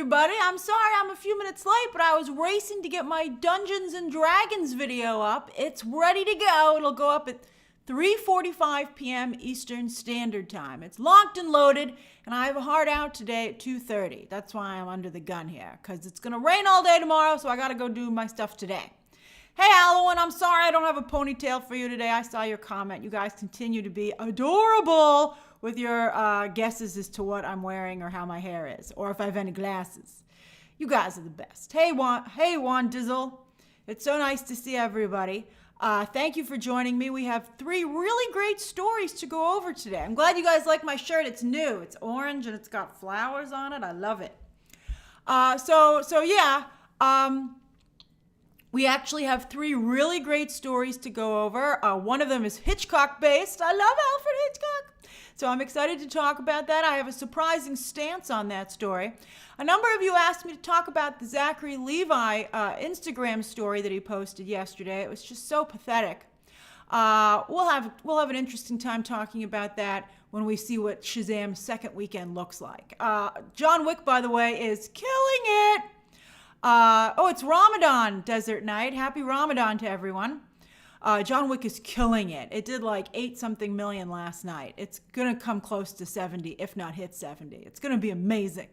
everybody. I'm sorry I'm a few minutes late, but I was racing to get my Dungeons and Dragons video up. It's ready to go. It'll go up at 3:45 p.m. Eastern Standard Time. It's locked and loaded, and I have a hard out today at 2:30. That's why I'm under the gun here, because it's going to rain all day tomorrow, so I got to go do my stuff today. Hey, Halloween, I'm sorry I don't have a ponytail for you today. I saw your comment. You guys continue to be adorable with your guesses as to what I'm wearing or how my hair is, or if I have any glasses. You guys are the best. Hey, Juan Dizzle. It's so nice to see everybody. Thank you for joining me. We have 3 really great stories to go over today. I'm glad you guys like my shirt. It's new. It's orange and it's got flowers on it. I love it. We actually have 3 really great stories to go over. One of them is Hitchcock-based. I love Alfred Hitchcock. So I'm excited to talk about that. I have a surprising stance on that story. A number of you asked me to talk about the Zachary Levi Instagram story that he posted yesterday. It was just so pathetic. We'll have an interesting time talking about that when we see what Shazam's second weekend looks like. John Wick, by the way, is killing it. It's Ramadan, Desert Night. Happy Ramadan to everyone. John Wick is killing it. It did like 8-something million last night. It's going to come close to 70, if not hit 70. It's going to be amazing.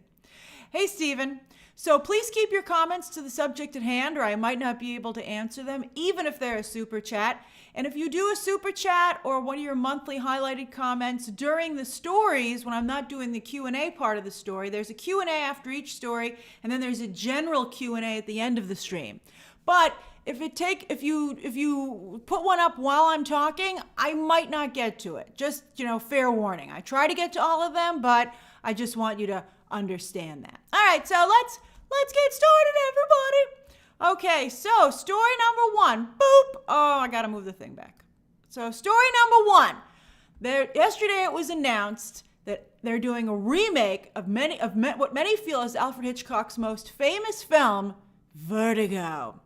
Hey, Steven. So please keep your comments to the subject at hand, or I might not be able to answer them, even if they're a super chat. And if you do a super chat or one of your monthly highlighted comments during the stories, when I'm not doing the Q&A part of the story, there's a Q&A after each story, and then there's a general Q&A at the end of the stream. But if you put one up while I'm talking, I might not get to it. Just, fair warning. I try to get to all of them, but I just want you to understand that. All right, so let's get started, everybody. Okay, so story number 1. Boop. Oh, I got to move the thing back. So story number 1. Yesterday it was announced that they're doing a remake of what many feel is Alfred Hitchcock's most famous film, Vertigo.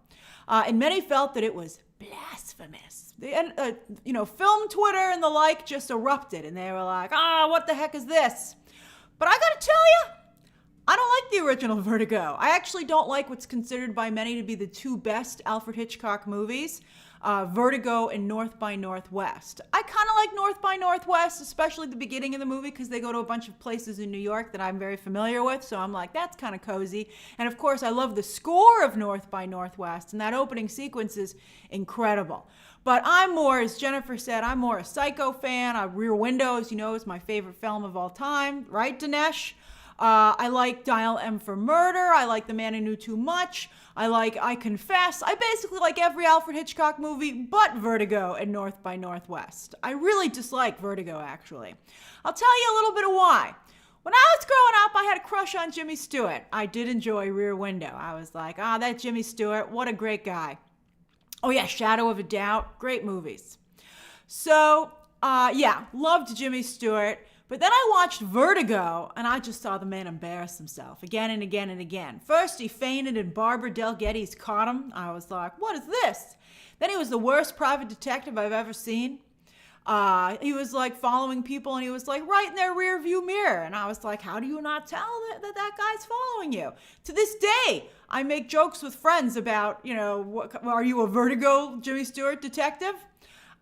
And many felt that it was blasphemous. Film Twitter and the like just erupted, and they were like, what the heck is this? But I gotta tell you, I don't like the original Vertigo. I actually don't like what's considered by many to be the 2 best Alfred Hitchcock movies, Vertigo and North by Northwest. I kind of like North by Northwest, especially the beginning of the movie, because they go to a bunch of places in New York that I'm very familiar with, so I'm like, that's kind of cozy. And of course, I love the score of North by Northwest, and that opening sequence is incredible. But I'm more, as Jennifer said, I'm more a Psycho fan. Rear Window, as you know, is my favorite film of all time. Right, Dinesh? I like Dial M for Murder. I like The Man Who Knew Too Much. I like I Confess. I basically like every Alfred Hitchcock movie but Vertigo and North by Northwest. I really dislike Vertigo, actually. I'll tell you a little bit of why. When I was growing up, I had a crush on Jimmy Stewart. I did enjoy Rear Window. I was like, that Jimmy Stewart, what a great guy. Oh yeah, Shadow of a Doubt, great movies. So, loved Jimmy Stewart. But then I watched Vertigo, and I just saw the man embarrass himself again and again and again. First, he fainted, and Barbara Del Getty's caught him. I was like, what is this? Then he was the worst private detective I've ever seen. He was like following people, and he was like right in their rear view mirror. And I was like, how do you not tell that guy's following you? To this day, I make jokes with friends about, are you a Vertigo Jimmy Stewart detective?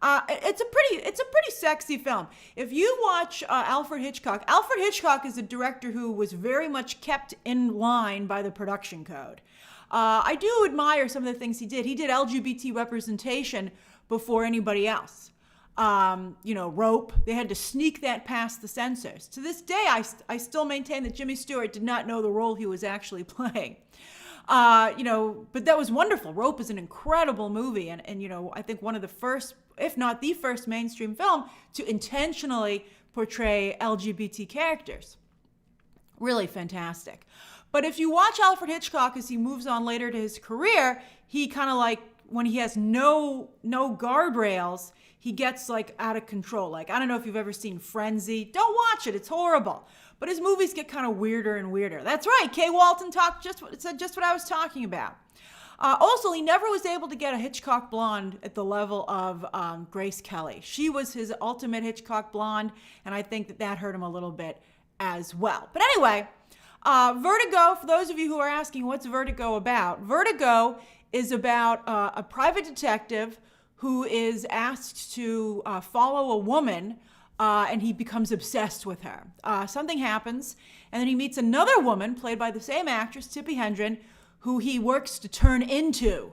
It's a pretty sexy film. If you watch Alfred Hitchcock is a director who was very much kept in line by the production code. I do admire some of the things he did. He did LGBT representation before anybody else. Rope, they had to sneak that past the censors. To this day, I still maintain that Jimmy Stewart did not know the role he was actually playing. But that was wonderful. Rope is an incredible movie, and I think one of the first, if not the first, mainstream film to intentionally portray LGBT characters. Really fantastic. But if you watch Alfred Hitchcock as he moves on later to his career, he kind of like, when he has no guardrails, he gets like out of control. Like, I don't know if you've ever seen Frenzy. Don't watch it. It's horrible. But his movies get kind of weirder and weirder. That's right. Kay Walton said just what I was talking about. Also, he never was able to get a Hitchcock blonde at the level of Grace Kelly. She was his ultimate Hitchcock blonde, and I think that hurt him a little bit as well. But anyway, Vertigo, for those of you who are asking what's Vertigo about, Vertigo is about a private detective who is asked to follow a woman, and he becomes obsessed with her. Something happens, and then he meets another woman, played by the same actress, Tippi Hedren, who he works to turn into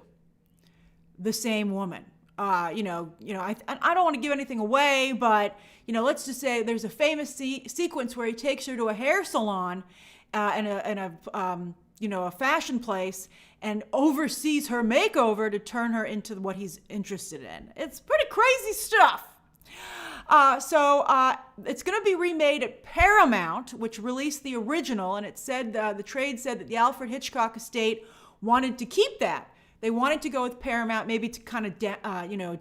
the same woman. I don't want to give anything away, but let's just say there's a famous sequence where he takes her to a hair salon and a fashion place and oversees her makeover to turn her into what he's interested in. It's pretty crazy stuff. So it's going to be remade at Paramount, which released the original, and it said the trade said that the Alfred Hitchcock estate wanted to keep that. They wanted to go with Paramount, maybe to kind of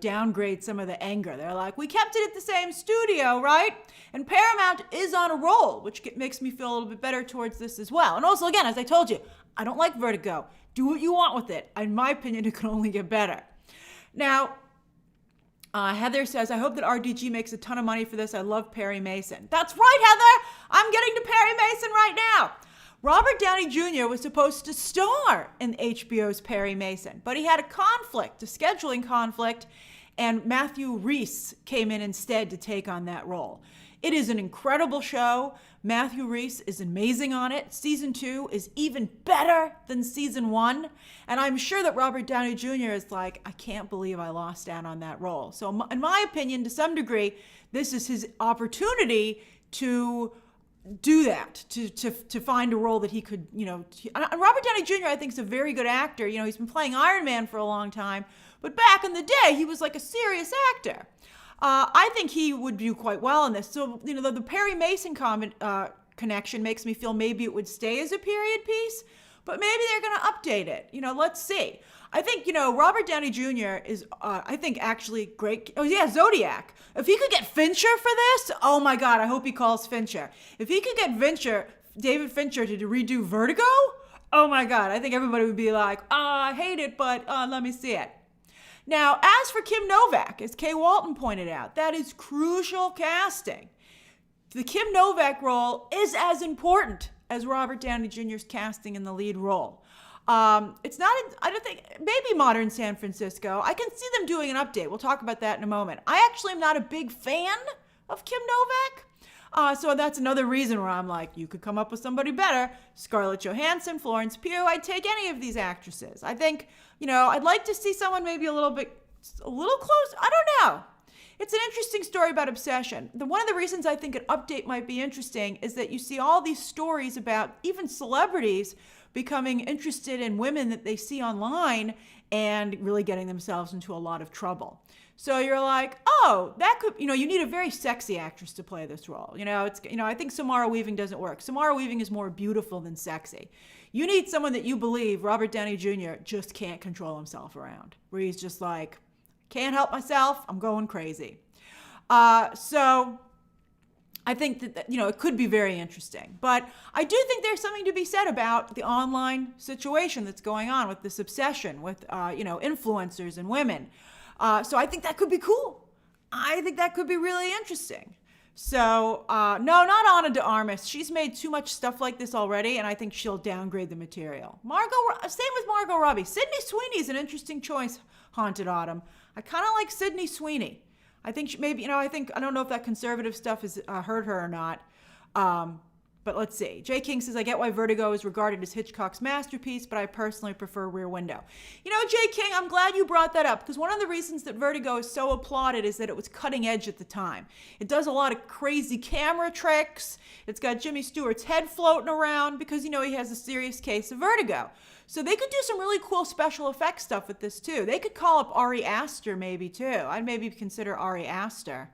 downgrade some of the anger. They're like, we kept it at the same studio, right? And Paramount is on a roll, which makes me feel a little bit better towards this as well. And also, again, as I told you, I don't like Vertigo. Do what you want with it. In my opinion, it can only get better. Now, Heather says, I hope that RDG makes a ton of money for this. I love Perry Mason. That's right, Heather. I'm getting to Perry Mason right now. Robert Downey Jr. was supposed to star in HBO's Perry Mason, but he had a scheduling conflict, and Matthew Rhys came in instead to take on that role. It is an incredible show. Matthew Rhys is amazing on it. Season 2 is even better than Season 1. And I'm sure that Robert Downey Jr. is like, I can't believe I lost out on that role. So in my opinion, to some degree, this is his opportunity to do that, to find a role that he could, Robert Downey Jr. I think is a very good actor. He's been playing Iron Man for a long time, but back in the day, he was like a serious actor. I think he would do quite well in this. So, the Perry Mason connection makes me feel maybe it would stay as a period piece, but maybe they're going to update it. Let's see. I think, Robert Downey Jr. is, I think, actually great. Oh, yeah, Zodiac. If he could get Fincher for this, oh my God, I hope he calls Fincher. If he could get David Fincher to redo Vertigo, oh my God, I think everybody would be like, I hate it, but let me see it. Now, as for Kim Novak, as Kay Walton pointed out, that is crucial casting. The Kim Novak role is as important as Robert Downey Jr.'s casting in the lead role. It's not, I don't think, maybe Modern San Francisco. I can see them doing an update. We'll talk about that in a moment. I actually am not a big fan of Kim Novak. So that's another reason where I'm like, you could come up with somebody better. Scarlett Johansson, Florence Pugh, I'd take any of these actresses. I think, I'd like to see someone maybe a little close. I don't know. It's an interesting story about obsession. One of the reasons I think an update might be interesting is that you see all these stories about even celebrities becoming interested in women that they see online and really getting themselves into a lot of trouble. So you're like, oh, that could, you need a very sexy actress to play this role. I think Samara Weaving doesn't work. Samara Weaving is more beautiful than sexy. You need someone that you believe Robert Downey Jr. just can't control himself around, where he's just like, can't help myself, I'm going crazy. So I think that, it could be very interesting. But I do think there's something to be said about the online situation that's going on with this obsession with, influencers and women. So I think that could be cool. I think that could be really interesting. So, no, not Ana de Armas. She's made too much stuff like this already, and I think she'll downgrade the material. Same with Margot Robbie. Sydney Sweeney's an interesting choice, Haunted Autumn. I kind of like Sydney Sweeney. I think she maybe, I don't know if that conservative stuff has hurt her or not. But let's see. Jay King says, I get why Vertigo is regarded as Hitchcock's masterpiece, but I personally prefer Rear Window. Jay King, I'm glad you brought that up, because one of the reasons that Vertigo is so applauded is that it was cutting edge at the time. It does a lot of crazy camera tricks. It's got Jimmy Stewart's head floating around because, he has a serious case of vertigo. So they could do some really cool special effects stuff with this, too. They could call up Ari Aster, maybe, too. I'd maybe consider Ari Aster.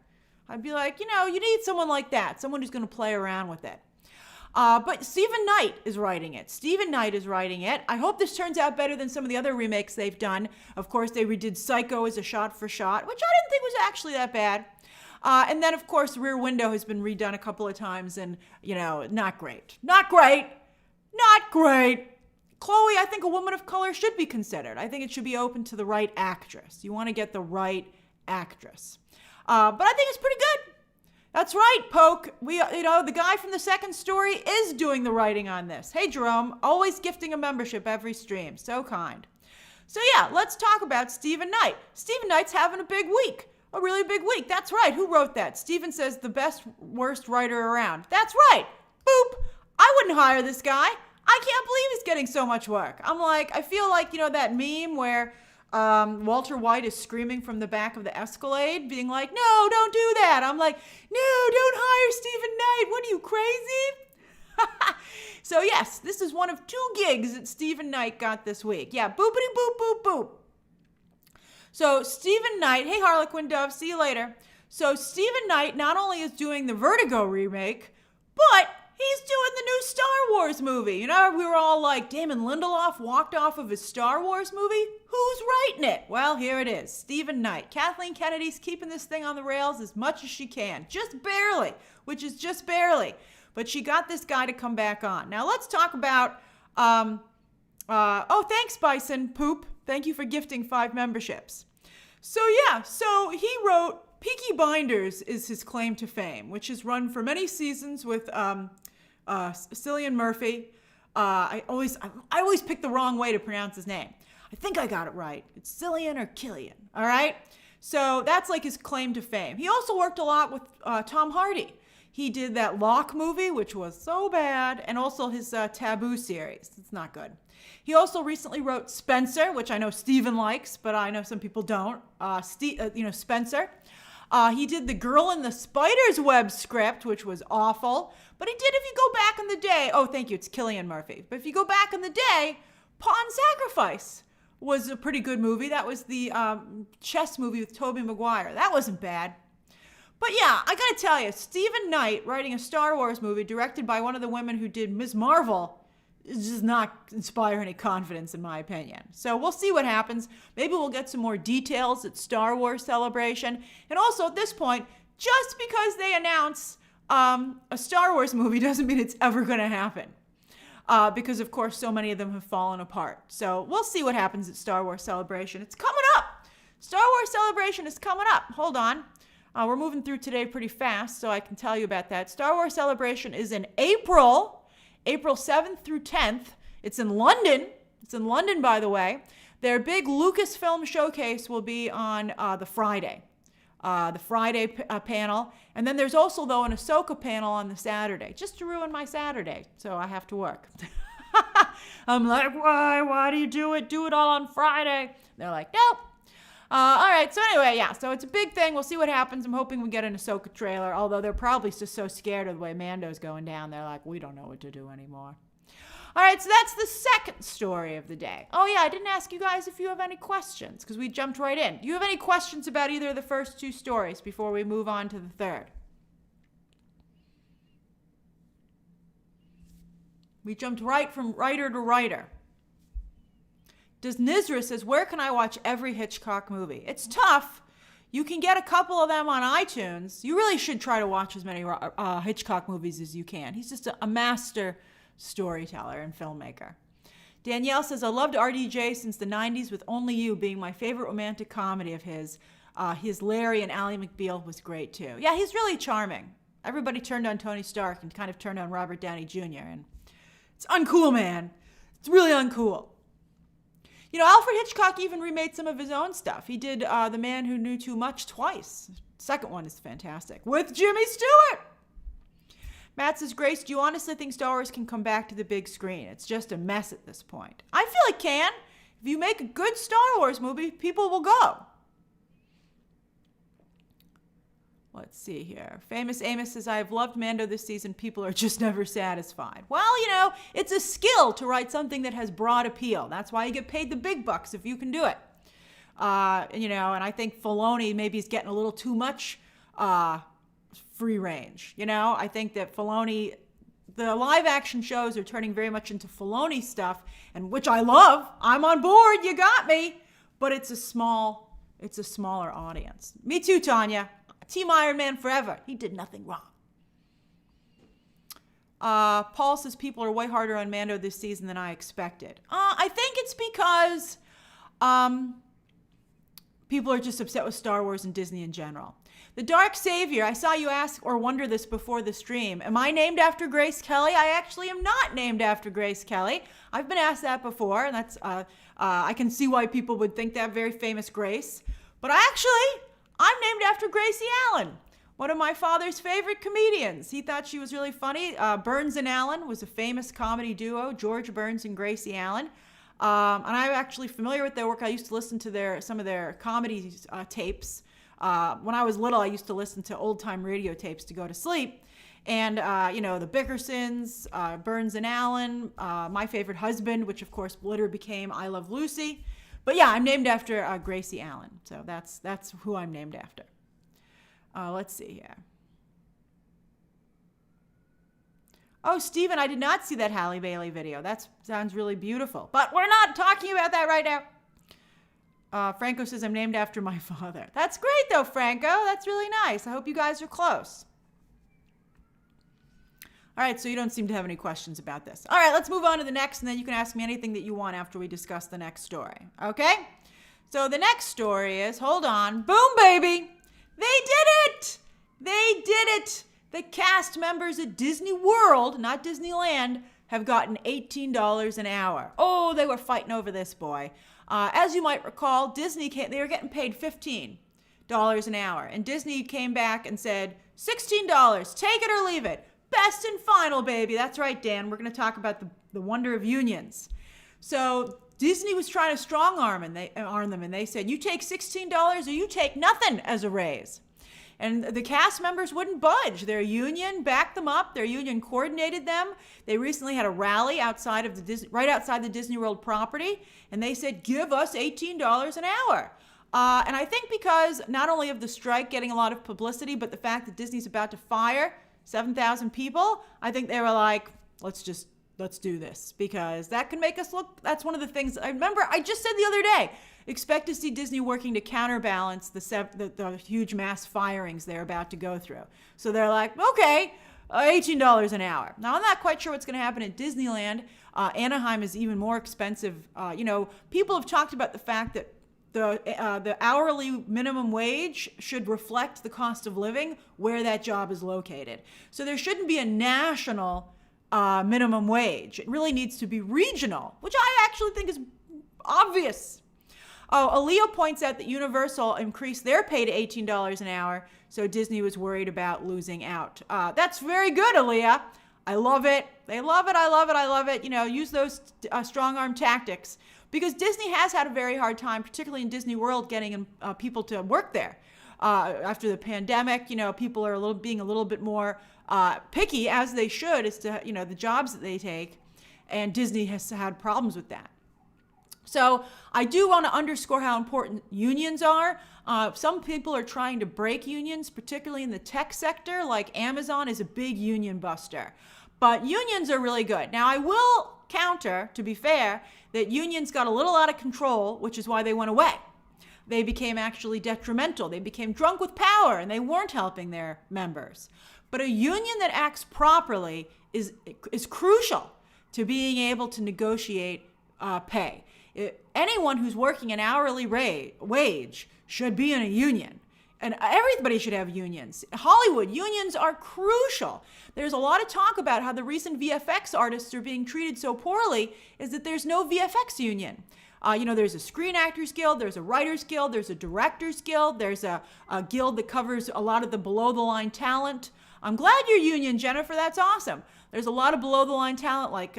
I'd be like, you need someone like that, someone who's going to play around with it. But Stephen Knight is writing it. I hope this turns out better than some of the other remakes they've done. Of course, they redid Psycho as a shot-for-shot, which I didn't think was actually that bad. And then, of course, Rear Window has been redone a couple of times, and, not great. Not great. Chloe, I think a woman of color should be considered. I think it should be open to the right actress. You want to get the right actress. But I think it's pretty good. That's right, Poke. The guy from the second story is doing the writing on this. Hey, Jerome, always gifting a membership every stream. So kind. So yeah, let's talk about Stephen Knight. Stephen Knight's having a big week. A really big week. That's right. Who wrote that? Stephen says the best, worst writer around. That's right. Boop. I wouldn't hire this guy. I can't believe he's getting so much work. I feel like, that meme where Walter White is screaming from the back of the Escalade, being like, no, don't do that. I'm like, no, don't hire Stephen Knight. What are you, crazy? So yes, this is one of 2 gigs that Stephen Knight got this week. Yeah, boopity boop, boop, boop. So Stephen Knight, hey Harlequin Dove, see you later. So Stephen Knight not only is doing the Vertigo remake, but he's doing the new Star Wars movie. We were all like, Damon Lindelof walked off of his Star Wars movie? Who's writing it? Well, here it is, Stephen Knight. Kathleen Kennedy's keeping this thing on the rails as much as she can. Just barely, which is just barely. But she got this guy to come back on. Now let's talk about, thanks Bison Poop. Thank you for gifting 5 memberships. So he wrote Peaky Blinders is his claim to fame, which has run for many seasons with Cillian Murphy. I always pick the wrong way to pronounce his name. I think I got it right. It's Cillian or Killian, all right? So that's like his claim to fame. He also worked a lot with Tom Hardy. He did that Locke movie, which was so bad, and also his Taboo series. It's not good. He also recently wrote Spencer, which I know Steven likes, but I know some people don't. Spencer. He did the Girl in the Spider's Web script, which was awful. But he did, if you go back in the day, thank you, it's Cillian Murphy. But if you go back in the day, Pawn Sacrifice was a pretty good movie. That was the chess movie with Tobey Maguire. That wasn't bad. But yeah, I gotta tell you, Stephen Knight writing a Star Wars movie directed by one of the women who did Ms. Marvel does not inspire any confidence in my opinion. So we'll see what happens. Maybe we'll get some more details at Star Wars Celebration. And also at this point, just because they announce a Star Wars movie doesn't mean it's ever gonna happen. Because of course so many of them have fallen apart. So we'll see what happens at Star Wars Celebration. It's coming up. Star Wars Celebration is coming up. Hold on. We're moving through today pretty fast, so I can tell you about that. Star Wars Celebration is in April 7th through 10th. It's in London. It's in London, by the way. Their big Lucasfilm showcase will be on the Friday. Panel. And then there's also, though, an Ahsoka panel on the Saturday, just to ruin my Saturday, so I have to work. I'm like, why? Why do you do it? Do it all on Friday. They're like, nope. All right, so anyway, yeah, so it's a big thing. We'll see what happens. I'm hoping we get an Ahsoka trailer, although they're probably just so scared of the way Mando's going down. They're like, we don't know what to do anymore. All right, so that's the second story of the day. Oh, yeah, I didn't ask you guys if you have any questions, because we jumped right in. Do you have any questions about either of the first 2 stories before we move on to the third? We jumped right from writer to writer. Does Nizra says, where can I watch every Hitchcock movie? It's tough. You can get a couple of them on iTunes. You really should try to watch as many Hitchcock movies as you can. He's just a master storyteller and filmmaker. Danielle says, I loved RDJ since the 90s, with Only You being my favorite romantic comedy of his. His Larry and Ally McBeal was great too. Yeah, he's really charming. Everybody turned on Tony Stark and kind of turned on Robert Downey Jr. And it's uncool, man. It's really uncool. Alfred Hitchcock even remade some of his own stuff. He did The Man Who Knew Too Much twice. Second one is fantastic. With Jimmy Stewart. Matt says, Grace, do you honestly think Star Wars can come back to the big screen? It's just a mess at this point. I feel it can. If you make a good Star Wars movie, people will go. Let's see here. Famous Amos says, I have loved Mando this season. People are just never satisfied. Well, it's a skill to write something that has broad appeal. That's why you get paid the big bucks if you can do it. And I think Filoni maybe is getting a little too much free range. I think that Filoni, the live action shows are turning very much into Filoni stuff, and which I love. I'm on board. You got me. But it's a smaller audience. Me too, Tanya. Team Iron Man forever. He did nothing wrong. Paul says people are way harder on Mando this season than I expected. I think it's because people are just upset with Star Wars and Disney in general. The Dark Savior, I saw you ask or wonder this before the stream. Am I named after Grace Kelly? I actually am not named after Grace Kelly. I've been asked that before, and that's I can see why people would think that, very famous Grace. But I'm named after Gracie Allen, one of my father's favorite comedians. He thought she was really funny. Burns and Allen was a famous comedy duo, George Burns and Gracie Allen. And I'm actually familiar with their work. I used to listen to some of their comedy tapes. When I was little, I used to listen to old-time radio tapes to go to sleep. And, the Bickersons, Burns and Allen, My Favorite Husband, which, of course, later became I Love Lucy. But, yeah, I'm named after Gracie Allen. So that's who I'm named after. Let's see here. Oh, Stephen, I did not see that Halle Bailey video. That sounds really beautiful. But we're not talking about that right now. Franco says, I'm named after my father. That's great, though, Franco. That's really nice. I hope you guys are close. All right, so you don't seem to have any questions about this. All right, let's move on to the next, and then you can ask me anything that you want after we discuss the next story. Okay? So the next story is, hold on. Boom, baby. They did it. They did it. The cast members at Disney World, not Disneyland, have gotten $18 an hour. Oh, they were fighting over this, boy. As you might recall, they were getting paid $15 an hour. And Disney came back and said, $16, take it or leave it. Best and final, baby. That's right, Dan. We're going to talk about the wonder of unions. So Disney was trying to strong arm them, and they said, you take $16 or you take nothing as a raise. And the cast members wouldn't budge. Their union backed them up. Their union coordinated them. They recently had a rally right outside the Disney World property, and they said, give us $18 an hour. And I think because not only of the strike getting a lot of publicity, but the fact that Disney's about to fire 7,000 people, I think they were like, let's do this, because that can make us look, that's one of the things, I remember I just said the other day, expect to see Disney working to counterbalance the huge mass firings they're about to go through. So they're like, okay, $18 an hour. Now, I'm not quite sure what's going to happen at Disneyland. Anaheim is even more expensive. People have talked about the fact that the hourly minimum wage should reflect the cost of living where that job is located. So there shouldn't be a national minimum wage. It really needs to be regional, which I actually think is obvious. Oh, Aaliyah points out that Universal increased their pay to $18 an hour, so Disney was worried about losing out. That's very good, Aaliyah. I love it. They love it. I love it. I love it. Use those strong arm tactics, because Disney has had a very hard time, particularly in Disney World, getting people to work there. After the pandemic, people are being a little bit more picky, as they should, as to the jobs that they take, and Disney has had problems with that. So I do want to underscore how important unions are. Some people are trying to break unions, particularly in the tech sector, like Amazon is a big union buster. But unions are really good. Now, I will counter, to be fair, that unions got a little out of control, which is why they went away. They became actually detrimental. They became drunk with power, and they weren't helping their members. But a union that acts properly is crucial to being able to negotiate pay. Anyone who's working an hourly wage should be in a union. And everybody should have unions. Hollywood, unions are crucial. There's a lot of talk about how the recent VFX artists are being treated so poorly, is that there's no VFX union. There's a Screen Actors Guild, there's a Writers Guild, there's a Directors Guild, there's a guild that covers a lot of the below-the-line talent. I'm glad you're union, Jennifer. That's awesome. There's a lot of below-the-line talent, like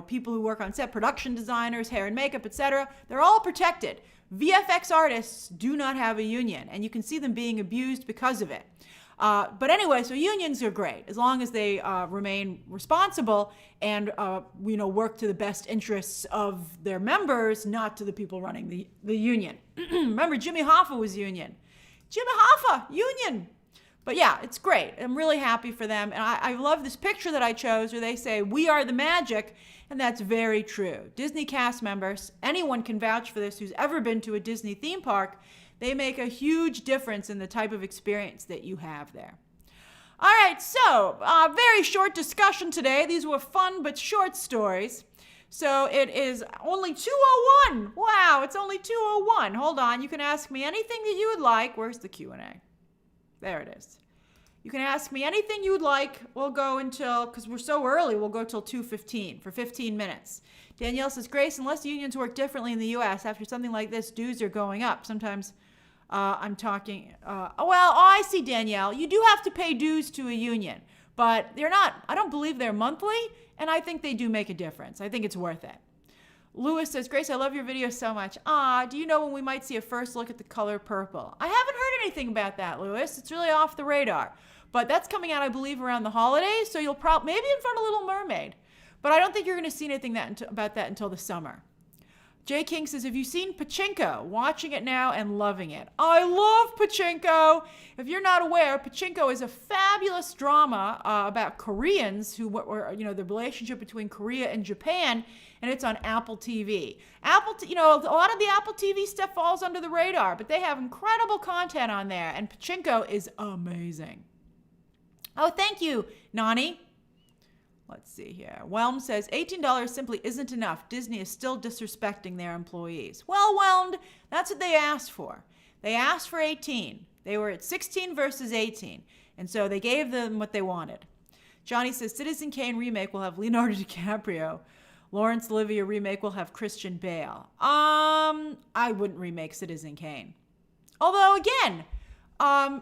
people who work on set, production designers, hair and makeup, etc. They're all protected. VFX artists do not have a union, and you can see them being abused because of it. But anyway, so unions are great as long as they remain responsible and work to the best interests of their members, not to the people running the union. Remember, Jimmy Hoffa was union. Jimmy Hoffa, union. But yeah, it's great. I'm really happy for them. And I love this picture that I chose where they say, "We are the magic." And that's very true. Disney cast members, anyone can vouch for this who's ever been to a Disney theme park. They make a huge difference in the type of experience that you have there. All right, so very short discussion today. These were fun but short stories. So it is only 2:01. Wow, it's only 2:01. Hold on. You can ask me anything that you would like. Where's the Q&A? There it is. You can ask me anything you would like. We'll go until, because we're so early, we'll go till 2:15 for 15 minutes. Danielle says, Grace, unless unions work differently in the U.S., after something like this, dues are going up. Sometimes I'm talking, I see, Danielle. You do have to pay dues to a union, but they're not, I don't believe they're monthly, and I think they do make a difference. I think it's worth it. Lewis says, Grace, I love your video so much. Do you know when we might see a first look at the color purple? I haven't heard anything about that, Lewis. It's really off the radar. But that's coming out, I believe, around the holidays, so you'll probably, maybe in front of Little Mermaid. But I don't think you're going to see anything about that until the summer. Jay King says, have you seen Pachinko? Watching it now and loving it. I love Pachinko. If you're not aware, Pachinko is a fabulous drama about Koreans who were, the relationship between Korea and Japan, and it's on Apple TV. A lot of the Apple TV stuff falls under the radar, but they have incredible content on there, and Pachinko is amazing. Oh, thank you, Nani. Let's see here. Whelmed says, $18 simply isn't enough. Disney is still disrespecting their employees. Well, Whelmed, that's what they asked for. They asked for 18. They were at 16 versus 18. And so they gave them what they wanted. Johnny says, Citizen Kane remake will have Leonardo DiCaprio. Laurence Olivier remake will have Christian Bale. I wouldn't remake Citizen Kane. Although, again,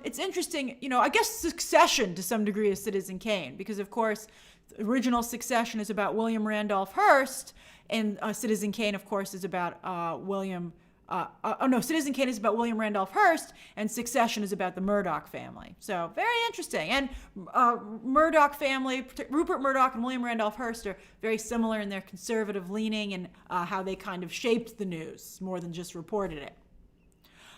it's interesting, I guess Succession to some degree is Citizen Kane, because of course, the original Succession is about William Randolph Hearst, and Citizen Kane, of course, is about Citizen Kane is about William Randolph Hearst, and Succession is about the Murdoch family. So very interesting. And Murdoch family, Rupert Murdoch and William Randolph Hearst are very similar in their conservative leaning and how they kind of shaped the news more than just reported it.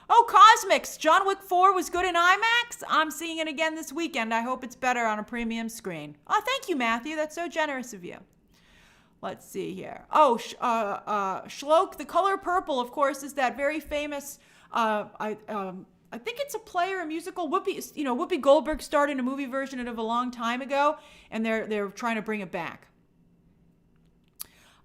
Oh, Cosmics, John Wick 4 was good in IMAX. I'm seeing it again this weekend. I hope it's better on a premium screen. Oh, thank you, Matthew. That's so generous of you. Let's see here. Oh, Shlok, the color purple, of course, is that very famous, I think it's a play or a musical. Whoopi Goldberg starred in a movie version of it a long time ago, and they're trying to bring it back.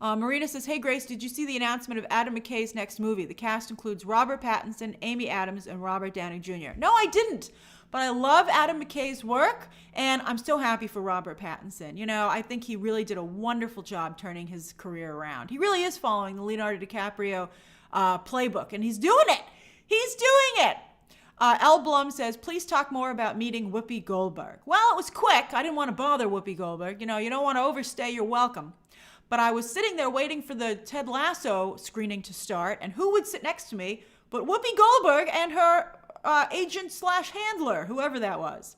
Marina says, hey, Grace, did you see the announcement of Adam McKay's next movie? The cast includes Robert Pattinson, Amy Adams, and Robert Downey Jr. No, I didn't. But I love Adam McKay's work, and I'm so happy for Robert Pattinson. I think he really did a wonderful job turning his career around. He really is following the Leonardo DiCaprio playbook, and he's doing it. He's doing it. L. Blum says, please talk more about meeting Whoopi Goldberg. Well, it was quick. I didn't want to bother Whoopi Goldberg. You don't want to overstay your welcome. But I was sitting there waiting for the Ted Lasso screening to start, and who would sit next to me but Whoopi Goldberg and her agent/handler, whoever that was.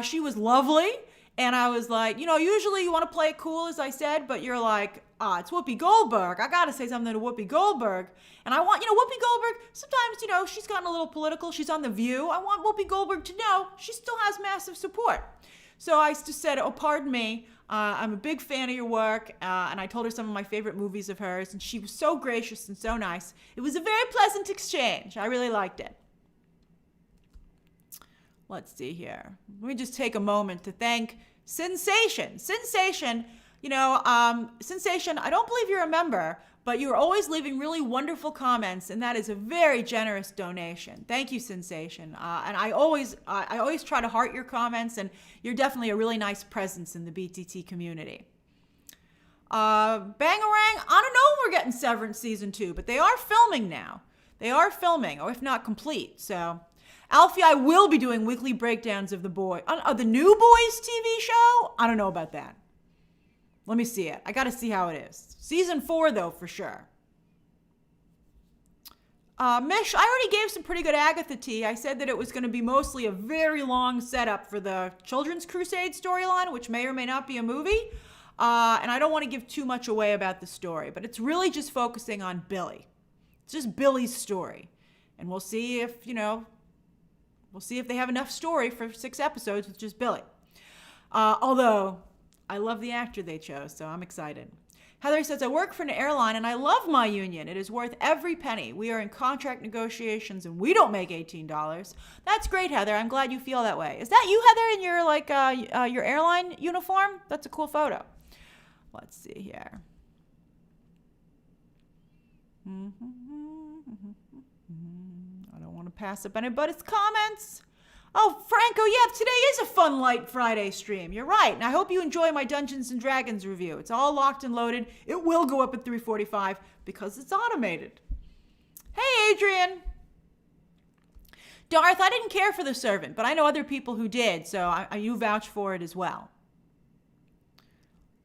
She was lovely, and I was like, usually you want to play it cool, as I said, but you're like, it's Whoopi Goldberg. I got to say something to Whoopi Goldberg. And I want, Whoopi Goldberg, sometimes, she's gotten a little political. She's on The View. I want Whoopi Goldberg to know she still has massive support. So I just said, oh, pardon me. I'm a big fan of your work, and I told her some of my favorite movies of hers, and she was so gracious and so nice. It was a very pleasant exchange. I really liked it. Let's see here. Let me just take a moment to thank Sensation. Sensation, Sensation, I don't believe you're a member, but you're always leaving really wonderful comments, and that is a very generous donation. Thank you, Sensation. And I always try to heart your comments, and you're definitely a really nice presence in the BTT community. Bangarang, I don't know when we're getting Severance Season 2, but they are filming now. They are filming, or if not complete. So, Alfie, I will be doing weekly breakdowns of the New Boys TV show. I don't know about that. Let me see it. I got to see how it is. Season 4, though, for sure. Mish, I already gave some pretty good Agatha tea. I said that it was going to be mostly a very long setup for the Children's Crusade storyline, which may or may not be a movie. And I don't want to give too much away about the story, but it's really just focusing on Billy. It's just Billy's story. And we'll see if, we'll see if they have enough story for 6 episodes with just Billy. Although I love the actor they chose, so I'm excited. Heather says, I work for an airline and I love my union. It is worth every penny. We are in contract negotiations and we don't make $18. That's great, Heather. I'm glad you feel that way. Is that you, Heather, in your your airline uniform? That's a cool photo. Let's see here. I don't want to pass up anybody's comments. Oh, Franco, yeah, today is a fun light Friday stream. You're right. And I hope you enjoy my Dungeons & Dragons review. It's all locked and loaded. It will go up at 3:45 because it's automated. Hey, Adrian. Darth, I didn't care for The Servant, but I know other people who did, so you vouch for it as well.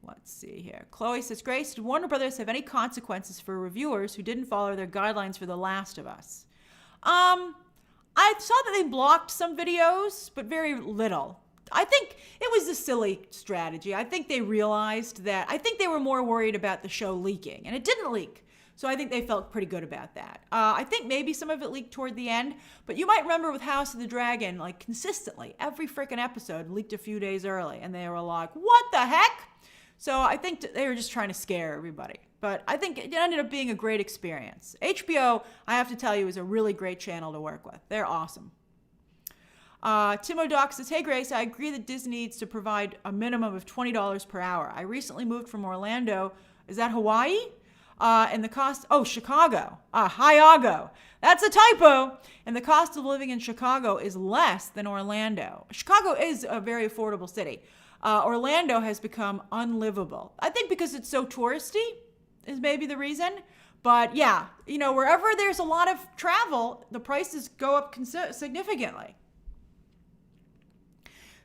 Let's see here. Chloe says, Grace, did Warner Brothers have any consequences for reviewers who didn't follow their guidelines for The Last of Us? I saw that they blocked some videos, but very little. I think it was a silly strategy. I think they realized that. I think they were more worried about the show leaking, and it didn't leak. So I think they felt pretty good about that. I think maybe some of it leaked toward the end, but you might remember with House of the Dragon, like consistently, every freaking episode leaked a few days early, and they were like, what the heck? So I think they were just trying to scare everybody. But I think it ended up being a great experience. HBO, I have to tell you, is a really great channel to work with. They're awesome. Timo Doc says, hey Grace, I agree that Disney needs to provide a minimum of $20 per hour. I recently moved from Orlando. Is that Hawaii? And the cost, Chicago. Hyago. That's a typo. And the cost of living in Chicago is less than Orlando. Chicago is a very affordable city. Orlando has become unlivable. I think because it's so touristy is maybe the reason. But yeah, wherever there's a lot of travel, the prices go up significantly.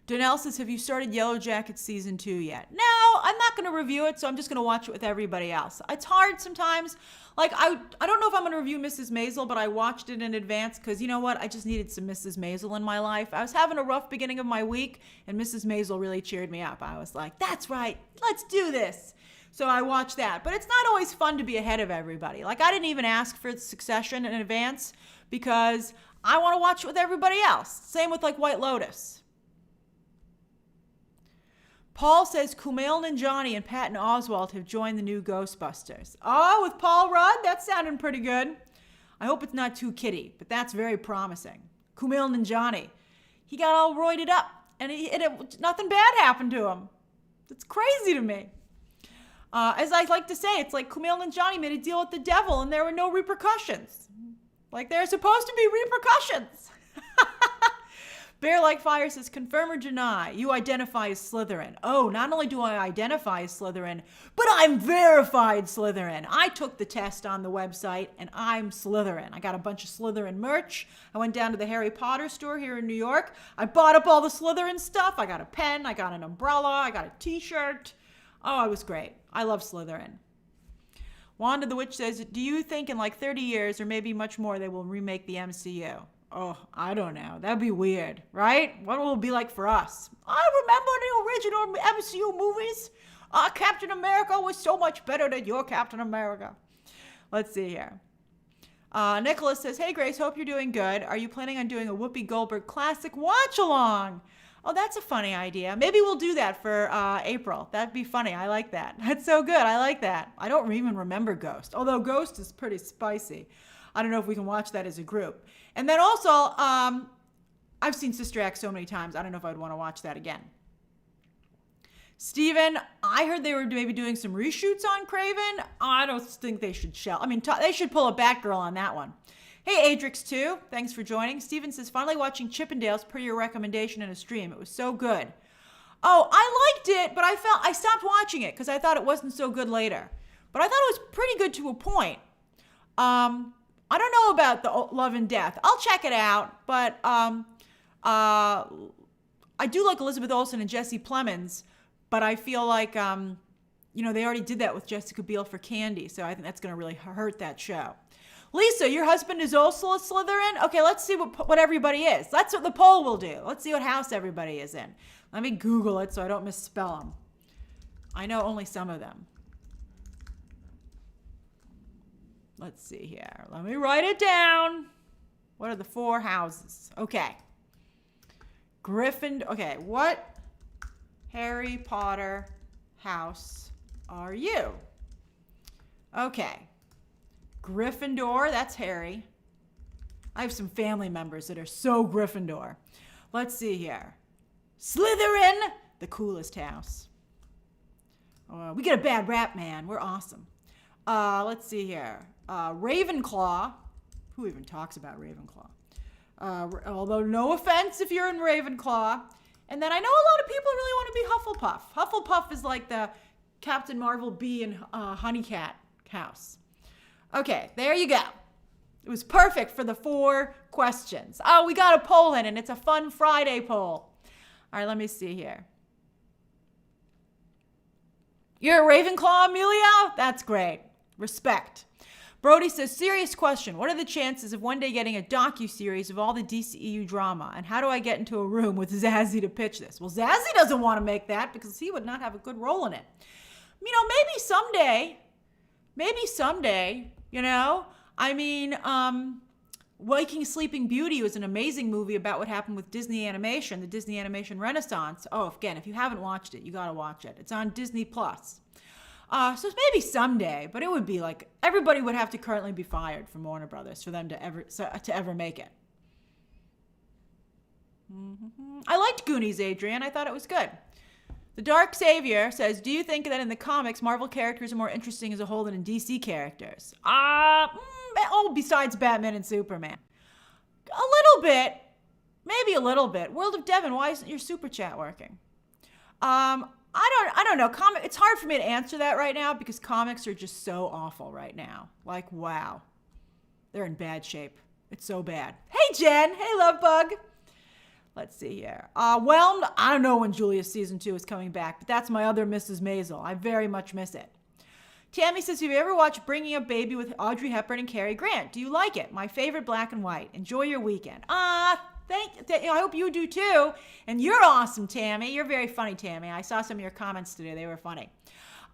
Donnell says, have you started Yellow Jackets season 2 yet? No, I'm not going to review it, so I'm just going to watch it with everybody else. It's hard sometimes. Like, I don't know if I'm going to review Mrs. Maisel, but I watched it in advance because, you know what? I just needed some Mrs. Maisel in my life. I was having a rough beginning of my week, and Mrs. Maisel really cheered me up. I was like, that's right. Let's do this. So I watched that. But it's not always fun to be ahead of everybody. Like, I didn't even ask for Succession in advance because I want to watch it with everybody else. Same with, like, White Lotus. Paul says Kumail Nanjiani and Patton Oswalt have joined the new Ghostbusters. Oh, with Paul Rudd? That's sounding pretty good. I hope it's not too kiddie, but that's very promising. Kumail Nanjiani. He got all roided up, and nothing bad happened to him. It's crazy to me. As I like to say, it's like Kumail Nanjiani made a deal with the devil, and there were no repercussions. Like there's supposed to be repercussions. Bear Like Fire says, confirm or deny, you identify as Slytherin. Oh, not only do I identify as Slytherin, but I'm verified Slytherin. I took the test on the website, and I'm Slytherin. I got a bunch of Slytherin merch. I went down to the Harry Potter store here in New York. I bought up all the Slytherin stuff. I got a pen. I got an umbrella. I got a t-shirt. Oh, it was great. I love Slytherin. Wanda the Witch says, do you think in like 30 years, or maybe much more, they will remake the MCU? Oh, I don't know. That'd be weird, right? What will it be like for us? I remember the original MCU movies. Captain America was so much better than your Captain America. Let's see here. Nicholas says, hey, Grace, hope you're doing good. Are you planning on doing a Whoopi Goldberg classic watch-along? Oh, that's a funny idea. Maybe we'll do that for April. That'd be funny. I like that. That's so good. I like that. I don't even remember Ghost, although Ghost is pretty spicy. I don't know if we can watch that as a group. And then also, I've seen Sister Act so many times, I don't know if I'd want to watch that again. Steven, I heard they were maybe doing some reshoots on Craven. I don't think they should they should pull a Batgirl on that one. Hey, Adrix2, thanks for joining. Steven says, finally watching Chippendales per your recommendation in a stream. It was so good. Oh, I liked it, but I stopped watching it because I thought it wasn't so good later. But I thought it was pretty good to a point. I don't know about the Love and Death. I'll check it out, but I do like Elizabeth Olsen and Jesse Plemons, but I feel like, they already did that with Jessica Biel for Candy, so I think that's going to really hurt that show. Lisa, your husband is also a Slytherin? Okay, let's see what everybody is. That's what the poll will do. Let's see what house everybody is in. Let me Google it so I don't misspell them. I know only some of them. Let's see here. Let me write it down. What are the 4 houses? Okay. Gryffindor. Okay, what Harry Potter house are you? Okay. Gryffindor, that's Harry. I have some family members that are so Gryffindor. Let's see here. Slytherin, the coolest house. We get a bad rap, man. We're awesome. Let's see here. Ravenclaw. Who even talks about Ravenclaw? Although no offense if you're in Ravenclaw. And then I know a lot of people really want to be Hufflepuff. Hufflepuff is like the Captain Marvel bee in Honeycat house. Okay, there you go. It was perfect for the 4 questions. Oh, we got a poll in, and it's a fun Friday poll. All right, let me see here. You're a Ravenclaw, Emilio? That's great. Respect. Brody says, serious question. What are the chances of one day getting a docu-series of all the DCEU drama? And how do I get into a room with Zazie to pitch this? Well, Zazie doesn't want to make that because he would not have a good role in it. You know, maybe someday, you know? I mean, Waking Sleeping Beauty was an amazing movie about what happened with Disney animation, the Disney animation renaissance. Oh, again, if you haven't watched it, you got to watch it. It's on Disney+. So maybe someday, but it would be like everybody would have to currently be fired from Warner Brothers for them to ever make it. I liked Goonies, Adrian. I thought it was good. The Dark Savior says, do you think that in the comics, Marvel characters are more interesting as a whole than in DC characters? Besides Batman and Superman. A little bit. Maybe a little bit. World of Devon, why isn't your super chat working? I don't know. It's hard for me to answer that right now because comics are just so awful right now. Like, wow. They're in bad shape. It's so bad. Hey, Jen. Hey, Love Bug. Let's see here. Whelmed. I don't know when Julius Season 2 is coming back, but that's my other Mrs. Maisel. I very much miss it. Tammy says, have you ever watched Bringing Up Baby with Audrey Hepburn and Cary Grant? Do you like it? My favorite black and white. Enjoy your weekend. I hope you do too. And you're awesome, Tammy. You're very funny, Tammy. I saw some of your comments today. They were funny.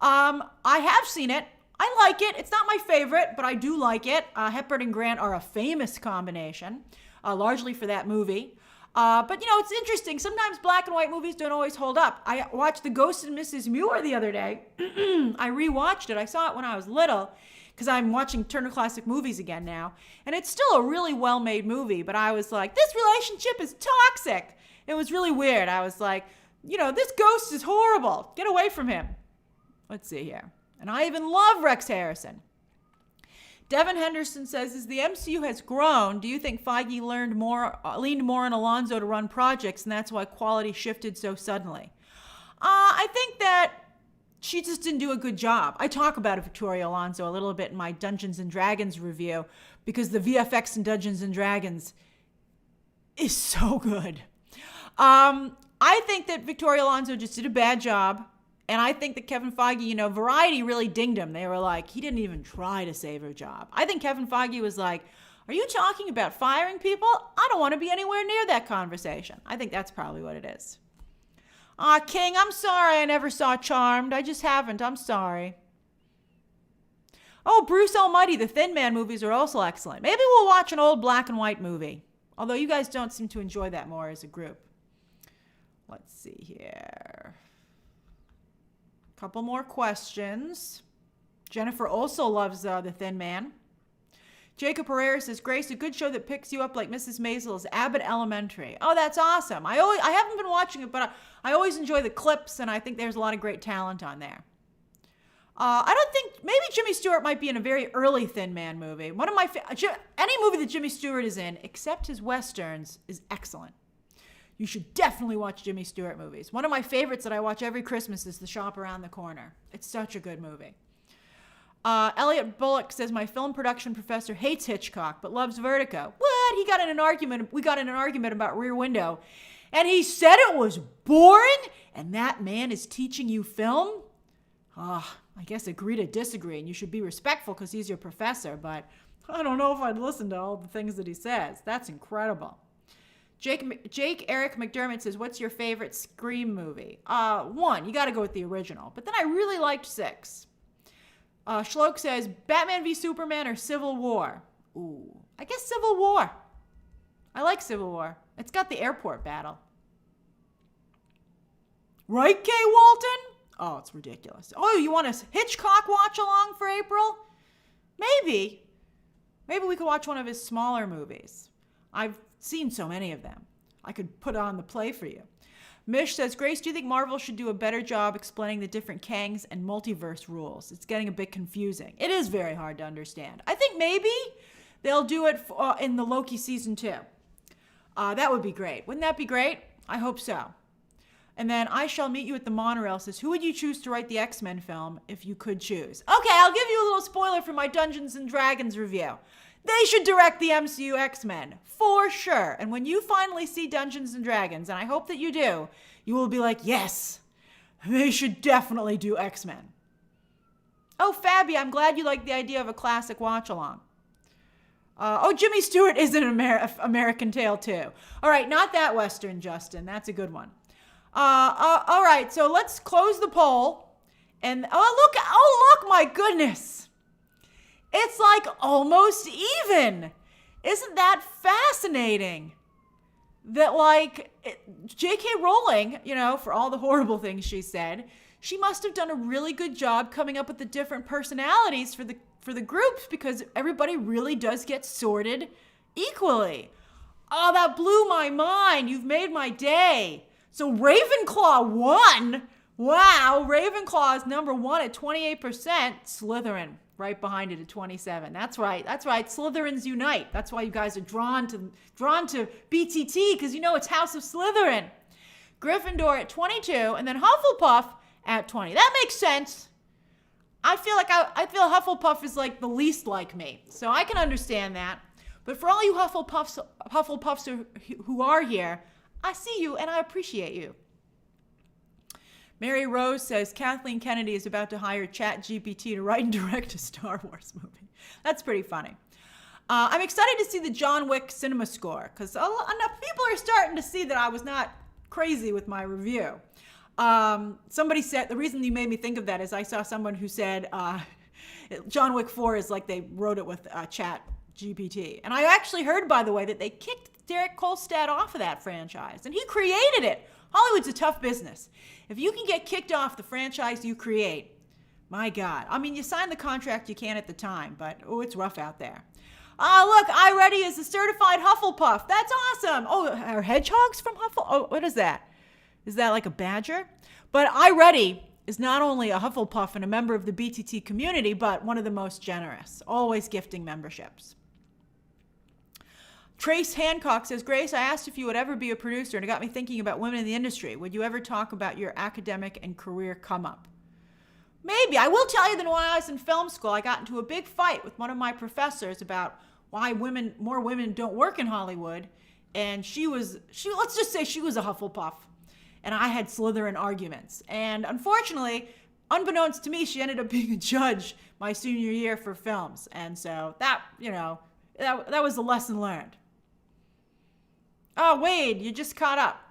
I have seen it. I like it. It's not my favorite, but I do like it. Hepburn and Grant are a famous combination, largely for that movie. But, you know, it's interesting. Sometimes black and white movies don't always hold up. I watched The Ghost and Mrs. Muir the other day. I rewatched it. I saw it when I was little because I'm watching Turner Classic Movies again now. And it's still a really well-made movie, but I was like, this relationship is toxic. It was really weird. I was like, you know, this ghost is horrible. Get away from him. Let's see here. And I even love Rex Harrison. Devin Henderson says, as the MCU has grown, do you think Feige leaned more on Alonso to run projects, and that's why quality shifted so suddenly? I think that she just didn't do a good job. I talk about Victoria Alonso a little bit in my Dungeons & Dragons review because the VFX in Dungeons & Dragons is so good. I think that Victoria Alonso just did a bad job. And I think that Kevin Feige, you know, Variety really dinged him. They were like, he didn't even try to save her job. I think Kevin Feige was like, are you talking about firing people? I don't want to be anywhere near that conversation. I think that's probably what it is. King, I'm sorry I never saw Charmed. I just haven't. I'm sorry. Oh, Bruce Almighty, the Thin Man movies are also excellent. Maybe we'll watch an old black and white movie. Although you guys don't seem to enjoy that more as a group. Let's see here. Couple more questions. Jennifer also loves The Thin Man. Jacob Herrera says, Grace, a good show that picks you up like Mrs. Maisel is Abbott Elementary. Oh, that's awesome. I haven't been watching it, but I always enjoy the clips, and I think there's a lot of great talent on there. I don't think, maybe Jimmy Stewart might be in a very early Thin Man movie. Any movie that Jimmy Stewart is in, except his Westerns, is excellent. You should definitely watch Jimmy Stewart movies. One of my favorites that I watch every Christmas is The Shop Around the Corner. It's such a good movie. Elliot Bullock says, my film production professor hates Hitchcock, but loves Vertigo. What? We got in an argument about Rear Window, and he said it was boring, and that man is teaching you film? I guess agree to disagree, and you should be respectful because he's your professor, but I don't know if I'd listen to all the things that he says. That's incredible. Jake Eric McDermott says, what's your favorite Scream movie? 1, you got to go with the original. But then I really liked 6. Schloke says, Batman v Superman or Civil War? Ooh, I guess Civil War. I like Civil War. It's got the airport battle. Right, Kay Walton? Oh, it's ridiculous. Oh, you want a Hitchcock watch along for April? Maybe. Maybe we could watch one of his smaller movies. I've seen so many of them. I could put on the play for you. Mish says, Grace, do you think Marvel should do a better job explaining the different Kangs and multiverse rules? It's getting a bit confusing. It is very hard to understand. I think maybe they'll do it in the Loki season 2. That would be great. Wouldn't that be great? I hope so. And then I Shall Meet You at the Monorail says, who would you choose to write the X-Men film if you could choose? Okay, I'll give you a little spoiler for my Dungeons & Dragons review. They should direct the MCU X-Men, for sure. And when you finally see Dungeons & Dragons, and I hope that you do, you will be like, yes, they should definitely do X-Men. Oh, Fabby, I'm glad you like the idea of a classic watch-along. Jimmy Stewart is an American Tale, too. All right, not that Western, Justin. That's a good one. All right, so let's close the poll. And, look, my goodness. It's like almost even. Isn't that fascinating? That J.K. Rowling, for all the horrible things she said, she must have done a really good job coming up with the different personalities for the groups, because everybody really does get sorted equally. Oh, that blew my mind. You've made my day. So Ravenclaw won. Wow, Ravenclaw is number 1 at 28%. Slytherin right behind it at 27%. That's right. Slytherins unite. That's why you guys are drawn to BTT, because it's House of Slytherin. Gryffindor at 22%, and then Hufflepuff at 20%. That makes sense. I feel Hufflepuff is like the least like me, so I can understand that. But for all you Hufflepuffs who are here, I see you and I appreciate you. Mary Rose says Kathleen Kennedy is about to hire ChatGPT to write and direct a Star Wars movie. That's pretty funny. I'm excited to see the John Wick cinema score, because enough people are starting to see that I was not crazy with my review. Somebody said, the reason you made me think of that is I saw someone who said John Wick 4 is like they wrote it with ChatGPT. And I actually heard, by the way, that they kicked Derek Kolstad off of that franchise, and he created it. Hollywood's a tough business. If you can get kicked off the franchise you create, my God. I mean, you signed the contract you can at the time, but it's rough out there. Look, iReady is a certified Hufflepuff. That's awesome. Oh, are hedgehogs from Hufflepuff? Oh, what is that? Is that like a badger? But iReady is not only a Hufflepuff and a member of the BTT community, but one of the most generous, always gifting memberships. Trace Hancock says, Grace, I asked if you would ever be a producer, and it got me thinking about women in the industry. Would you ever talk about your academic and career come up? Maybe. I will tell you that when I was in film school, I got into a big fight with one of my professors about why more women don't work in Hollywood. And let's just say she was a Hufflepuff. And I had Slytherin arguments. And unfortunately, unbeknownst to me, she ended up being a judge my senior year for films. And so that was a lesson learned. Oh, Wade, you just caught up.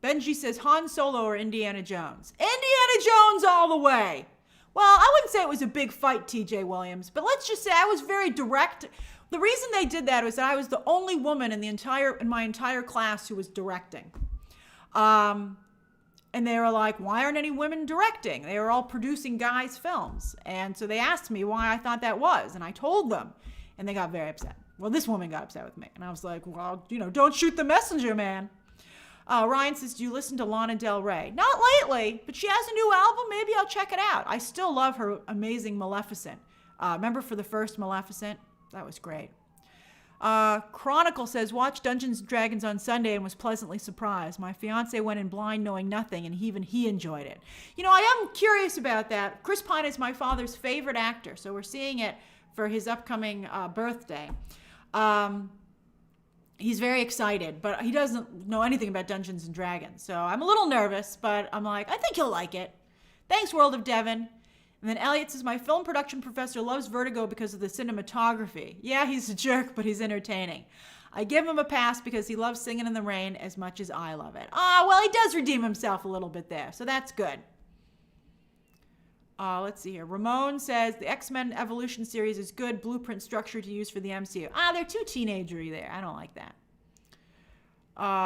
Benji says Han Solo or Indiana Jones. Indiana Jones all the way. Well, I wouldn't say it was a big fight, TJ Williams, but let's just say I was very direct. The reason they did that was that I was the only woman in my entire class who was directing. And they were like, why aren't any women directing? They were all producing guys' films. And so they asked me why I thought that was, and I told them, and they got very upset. Well, this woman got upset with me, and I was like, well, don't shoot the messenger, man. Ryan says, do you listen to Lana Del Rey? Not lately, but she has a new album. Maybe I'll check it out. I still love her amazing Maleficent. Remember for the first Maleficent? That was great. Chronicle says, watched Dungeons & Dragons on Sunday and was pleasantly surprised. My fiance went in blind knowing nothing, and even he enjoyed it. I am curious about that. Chris Pine is my father's favorite actor, so we're seeing it for his upcoming birthday. He's very excited, but he doesn't know anything about Dungeons & Dragons. So I'm a little nervous, but I'm like, I think he'll like it. Thanks, World of Devon. And then Elliot says, my film production professor loves Vertigo because of the cinematography. Yeah, he's a jerk, but he's entertaining. I give him a pass because he loves Singing in the Rain as much as I love it. Well, he does redeem himself a little bit there, so that's good. Let's see here. Ramon says, the X-Men Evolution series is good blueprint structure to use for the MCU. They're too teenagery there. I don't like that.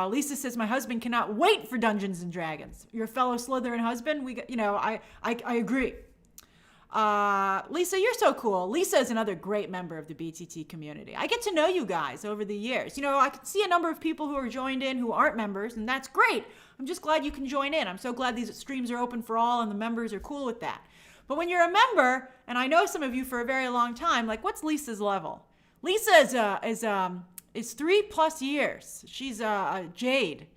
Lisa says, my husband cannot wait for Dungeons & Dragons. Your fellow Slytherin husband, I agree. Lisa, you're so cool. Lisa is another great member of the BTT community. I get to know you guys over the years. You know, I can see a number of people who are joined in who aren't members, and that's great. I'm just glad you can join in. I'm so glad these streams are open for all and the members are cool with that. But when you're a member, and I know some of you for a very long time, like, what's Lisa's level? Lisa is 3+ years. She's a Jade.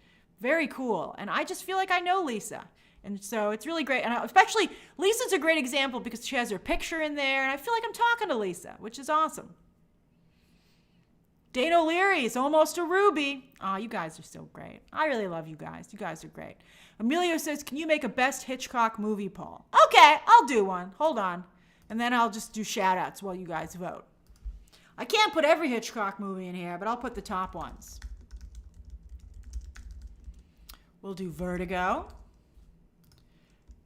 Very cool. And I just feel like I know Lisa. And so it's really great. And especially, Lisa's a great example because she has her picture in there. And I feel like I'm talking to Lisa, which is awesome. Dane O'Leary is almost a Ruby. Oh, you guys are so great. I really love you guys. You guys are great. Emilio says, can you make a best Hitchcock movie poll? Okay, I'll do one. Hold on. And then I'll just do shout outs while you guys vote. I can't put every Hitchcock movie in here, but I'll put the top ones. We'll do Vertigo.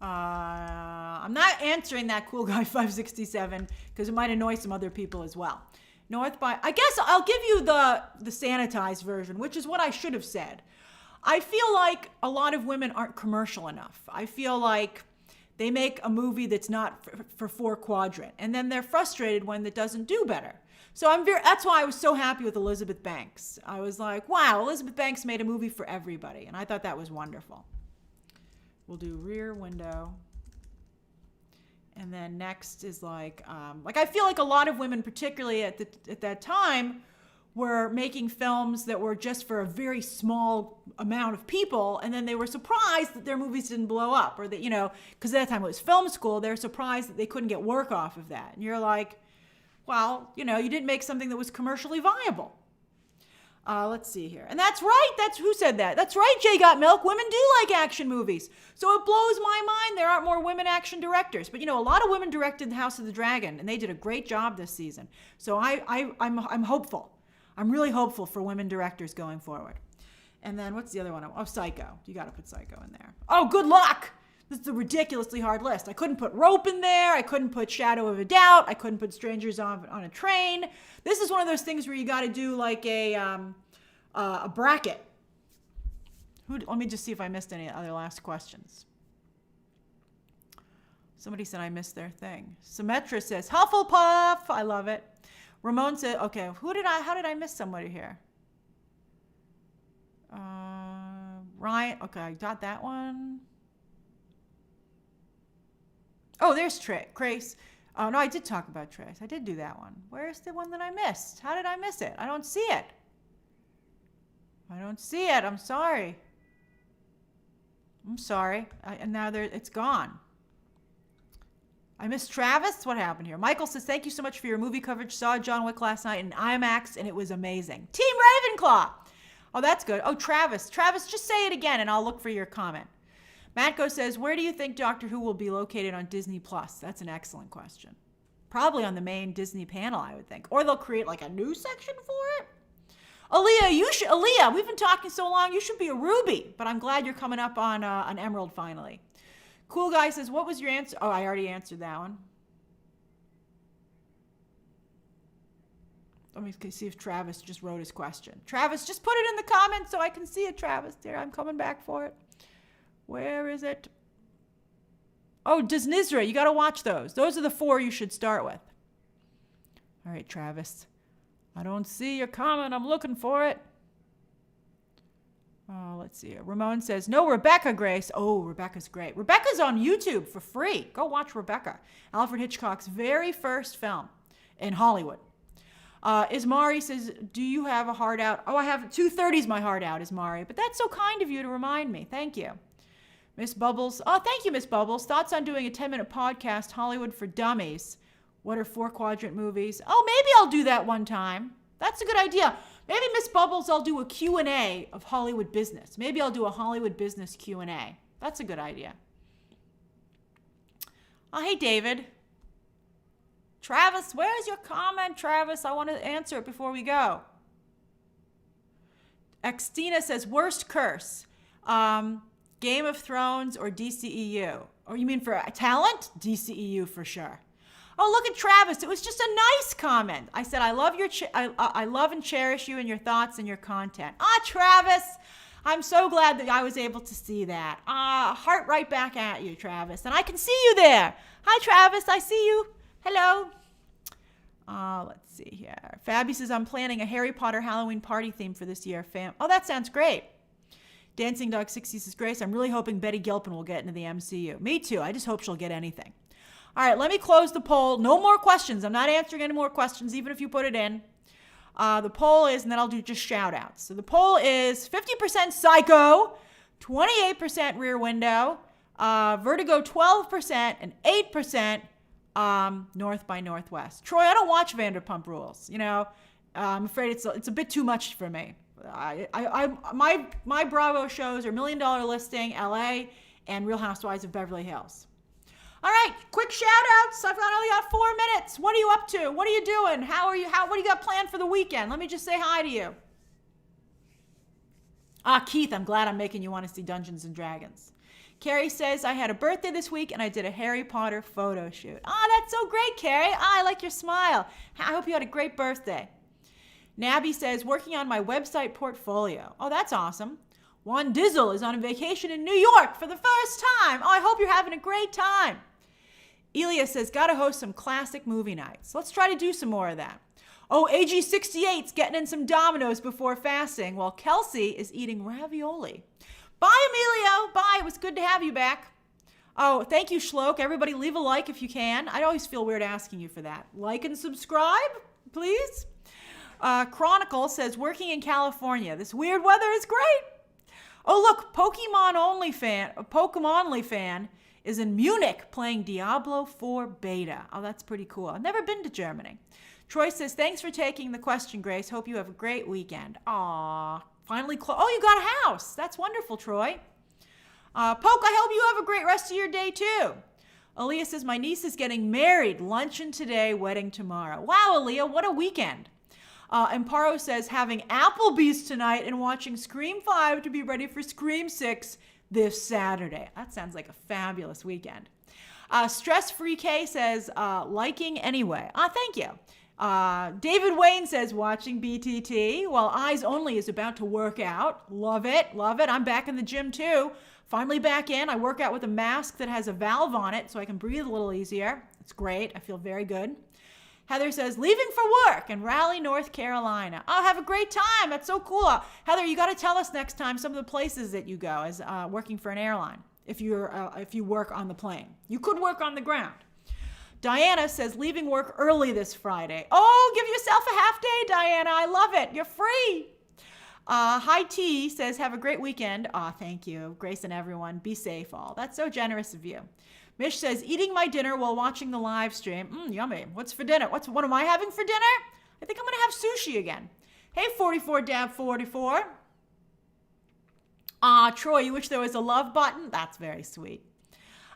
I'm not answering that Cool Guy 567 because it might annoy some other people as well. North by, I guess I'll give you the sanitized version, which is what I should have said. I feel like a lot of women aren't commercial enough. I feel like they make a movie that's not for 4 quadrant, and then they're frustrated when it doesn't do better. So that's why I was so happy with Elizabeth Banks. I was like, wow, Elizabeth Banks made a movie for everybody, and I thought that was wonderful. We'll do Rear Window. And then next is like I feel like a lot of women, particularly at that time, were making films that were just for a very small amount of people, and then they were surprised that their movies didn't blow up, or that, you know, because at that time it was film school, they're surprised that they couldn't get work off of that. And you're like, well, you know, you didn't make something that was commercially viable. Let's see here. And that's right. That's who said that. That's right, Jay Got Milk. Women do like action movies. So it blows my mind there aren't more women action directors. But, you know, a lot of women directed The House of the Dragon, and they did a great job this season. So I'm hopeful. I'm really hopeful for women directors going forward. And then what's the other one? Oh, Psycho. You got to put Psycho in there. Oh, good luck. This is a ridiculously hard list. I couldn't put Rope in there. I couldn't put Shadow of a Doubt. I couldn't put Strangers on a Train. This is one of those things where you got to do like a bracket. Let me just see if I missed any other last questions. Somebody said I missed their thing. Symmetra says Hufflepuff. I love it. Ramon said, okay, how did I miss somebody here? Ryan, okay, I got that one. Oh, there's Trace. Oh, no, I did talk about Trace. I did do that one. Where's the one that I missed? How did I miss it? I don't see it. I'm sorry. And now it's gone. I missed Travis. What happened here? Michael says, thank you so much for your movie coverage. Saw John Wick last night in IMAX, and it was amazing. Team Ravenclaw. Oh, that's good. Oh, Travis, just say it again, and I'll look for your comment. Matko says, where do you think Doctor Who will be located on Disney Plus? That's an excellent question. Probably on the main Disney panel, I would think. Or they'll create like a new section for it. Aaliyah, we've been talking so long, you should be a Ruby. But I'm glad you're coming up on an Emerald finally. Cool Guy says, what was your answer? Oh, I already answered that one. Let me see if Travis just wrote his question. Travis, just put it in the comments so I can see it, Travis. There, I'm coming back for it. Where is it? Oh, Disneyra, you got to watch those. Those are the 4 you should start with. All right, Travis. I don't see your comment. I'm looking for it. Oh, let's see. Ramon says, no, Rebecca, Grace. Oh, Rebecca's great. Rebecca's on YouTube for free. Go watch Rebecca. Alfred Hitchcock's very first film in Hollywood. Ismari says, do you have a heart out? Oh, I have 2:30's my heart out, Ismari. But that's so kind of you to remind me. Thank you. Miss Bubbles. Oh, thank you, Miss Bubbles. Thoughts on doing a 10-minute podcast, Hollywood for Dummies. What are 4 quadrant movies? Oh, maybe I'll do that one time. That's a good idea. Maybe, Miss Bubbles, I'll do a Q&A of Hollywood business. Maybe I'll do a Hollywood business Q&A. That's a good idea. Oh, hey, David. Travis, where's your comment, Travis? I want to answer it before we go. Xtina says, worst curse. Game of Thrones or DCEU? Or you mean for talent? DCEU for sure. Oh, look at Travis. It was just a nice comment. I said, I love and cherish you and your thoughts and your content. Ah, Travis, I'm so glad that I was able to see that. Heart right back at you, Travis. And I can see you there. Hi, Travis. I see you. Hello. Let's see here. Fabby says, I'm planning a Harry Potter Halloween party theme for this year, fam. Oh, that sounds great. Dancing Dog 60 says, Grace, I'm really hoping Betty Gilpin will get into the MCU. Me too. I just hope she'll get anything. All right, let me close the poll. No more questions. I'm not answering any more questions, even if you put it in. The poll is, and then I'll do just shout outs. So the poll is 50% Psycho, 28% Rear Window, Vertigo 12%, and 8% North by Northwest. Troy, I don't watch Vanderpump Rules. You know, I'm afraid it's a bit too much for me. My Bravo shows are $1 Million Listing, LA, and Real Housewives of Beverly Hills. All right, quick shout outs. I've only got 4 minutes. What are you up to? What are you doing? What do you got planned for the weekend? Let me just say hi to you. Keith, I'm glad I'm making you want to see Dungeons and Dragons. Carrie says, I had a birthday this week and I did a Harry Potter photo shoot. That's so great, Carrie. I like your smile. I hope you had a great birthday. Nabby says, working on my website portfolio. Oh, that's awesome. Juan Dizzle is on vacation in New York for the first time. I hope you're having a great time. Elia says, gotta host some classic movie nights. Let's try to do some more of that. AG68's getting in some Domino's before fasting, while Kelsey is eating ravioli. Bye, Emilio. Bye. It was good to have you back. Oh, thank you, Shlok. Everybody leave a like if you can. I always feel weird asking you for that. Like and subscribe, please. Chronicle says, working in California. This weird weather is great. Oh, look, Pokemon Only fan is in Munich playing Diablo 4 beta. Oh, that's pretty cool. I've never been to Germany. Troy says, thanks for taking the question, Grace. Hope you have a great weekend. Aw, finally oh, you got a house. That's wonderful, Troy. Poke, I hope you have a great rest of your day, too. Aaliyah says, my niece is getting married. Luncheon today, wedding tomorrow. Wow, Aaliyah, what a weekend. Amparo says, having Applebee's tonight and watching Scream 5 to be ready for Scream 6 this Saturday. That sounds like a fabulous weekend. Stress-Free K says, liking anyway. Thank you. David Wayne says, watching BTT, while Eyes Only is about to work out. Love it, love it. I'm back in the gym too. Finally back in. I work out with a mask that has a valve on it so I can breathe a little easier. It's great. I feel very good. Heather says, leaving for work in Raleigh, North Carolina. Oh, have a great time. That's so cool. Heather, you got to tell us next time some of the places that you go as working for an airline. If you work on the plane. You could work on the ground. Diana says, leaving work early this Friday. Oh, give yourself a half day, Diana. I love it. You're free. Hi T says, have a great weekend. Thank you. Grace and everyone. Be safe all. That's so generous of you. Mish says, eating my dinner while watching the live stream. Yummy. What's for dinner? What am I having for dinner? I think I'm going to have sushi again. Hey, 44Dab44. Troy, you wish there was a love button? That's very sweet.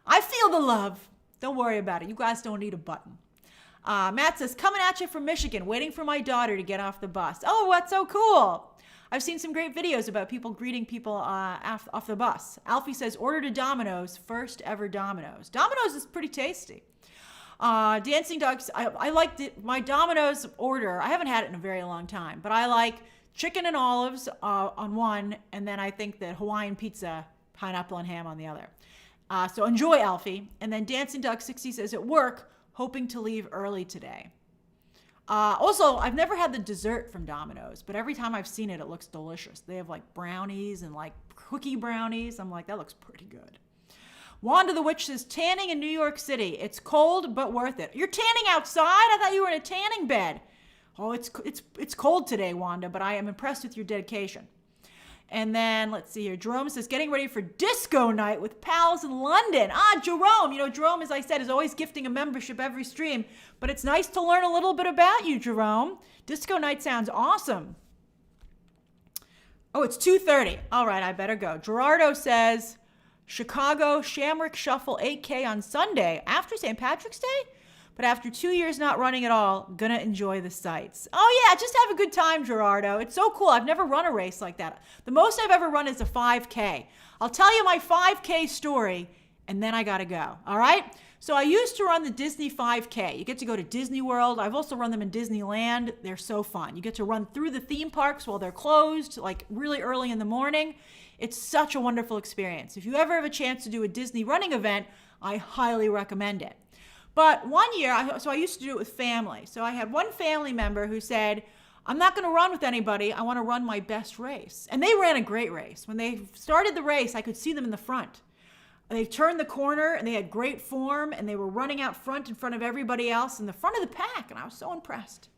I feel the love. Don't worry about it. You guys don't need a button. Matt says, coming at you from Michigan, waiting for my daughter to get off the bus. Oh, that's so cool. I've seen some great videos about people greeting people off the bus. Alfie says, ordered a Domino's, first ever Domino's. Domino's is pretty tasty. Dancing Dogs, I liked it. My Domino's order, I haven't had it in a very long time, but I like chicken and olives on one, and then I think the Hawaiian pizza, pineapple and ham on the other. So enjoy, Alfie. And then Dancing Dog 60 says, at work, hoping to leave early today. Also, I've never had the dessert from Domino's, but every time I've seen it, it looks delicious. They have like brownies and like cookie brownies. I'm like, that looks pretty good. Wanda the Witch says, tanning in New York City. It's cold, but worth it. You're tanning outside? I thought you were in a tanning bed. Oh, it's cold today, Wanda, but I am impressed with your dedication. And then, let's see here. Jerome says, getting ready for disco night with pals in London. Jerome. You know, Jerome, as I said, is always gifting a membership every stream. But it's nice to learn a little bit about you, Jerome. Disco night sounds awesome. Oh, it's 2:30. All right, I better go. Gerardo says, Chicago Shamrock Shuffle 8K on Sunday after St. Patrick's Day? But after 2 years not running at all, gonna enjoy the sights. Oh yeah, just have a good time, Gerardo. It's so cool. I've never run a race like that. The most I've ever run is a 5K. I'll tell you my 5K story, and then I gotta go, all right? So I used to run the Disney 5K. You get to go to Disney World. I've also run them in Disneyland. They're so fun. You get to run through the theme parks while they're closed, like really early in the morning. It's such a wonderful experience. If you ever have a chance to do a Disney running event, I highly recommend it. But one year, I used to do it with family. So I had one family member who said, I'm not going to run with anybody. I want to run my best race. And they ran a great race. When they started the race, I could see them in the front. They turned the corner and they had great form and they were running out front in front of everybody else in the front of the pack. And I was so impressed.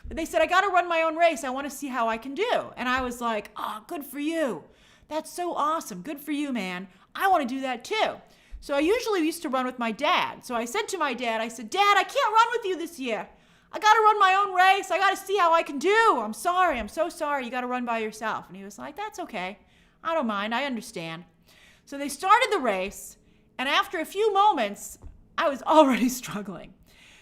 But they said, I got to run my own race. I want to see how I can do. And I was like, oh, good for you. That's so awesome. Good for you, man. I want to do that too. So I usually used to run with my dad. So I said to my dad, I said, Dad, I can't run with you this year. I got to run my own race. I got to see how I can do. I'm sorry. I'm so sorry. You got to run by yourself. And he was like, that's okay. I don't mind. I understand. So they started the race, and after a few moments, I was already struggling.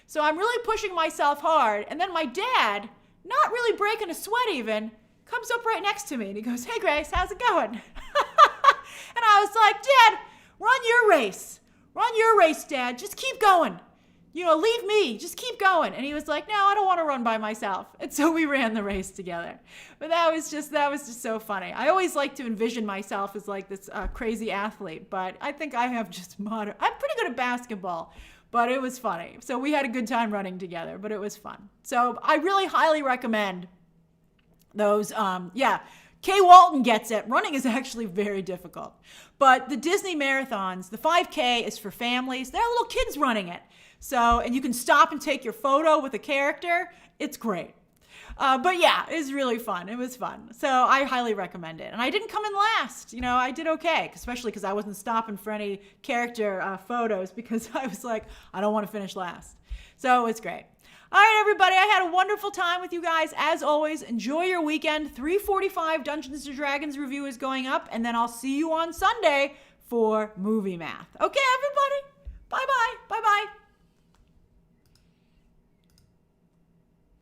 So I'm really pushing myself hard, and then my dad, not really breaking a sweat even, comes up right next to me, and he goes, hey, Grace, how's it going? And I was like, Dad, run your race. Run your race, Dad. Just keep going. Leave me. Just keep going. And he was like, no, I don't want to run by myself. And so we ran the race together. But that was just so funny. I always like to envision myself as like this crazy athlete, but I think I have just I'm pretty good at basketball, but it was funny. So we had a good time running together, but it was fun. So I really highly recommend those. Kay Walton gets it. Running is actually very difficult. But the Disney marathons, the 5K is for families. There are little kids running it. So, and you can stop and take your photo with a character. It's great. But yeah, it's really fun. It was fun. So I highly recommend it. And I didn't come in last. I did okay, especially because I wasn't stopping for any character photos because I was like, I don't want to finish last. So it was great. All right, everybody, I had a wonderful time with you guys. As always, enjoy your weekend. 3:45 Dungeons & Dragons review is going up, and then I'll see you on Sunday for Movie Math. Okay, everybody?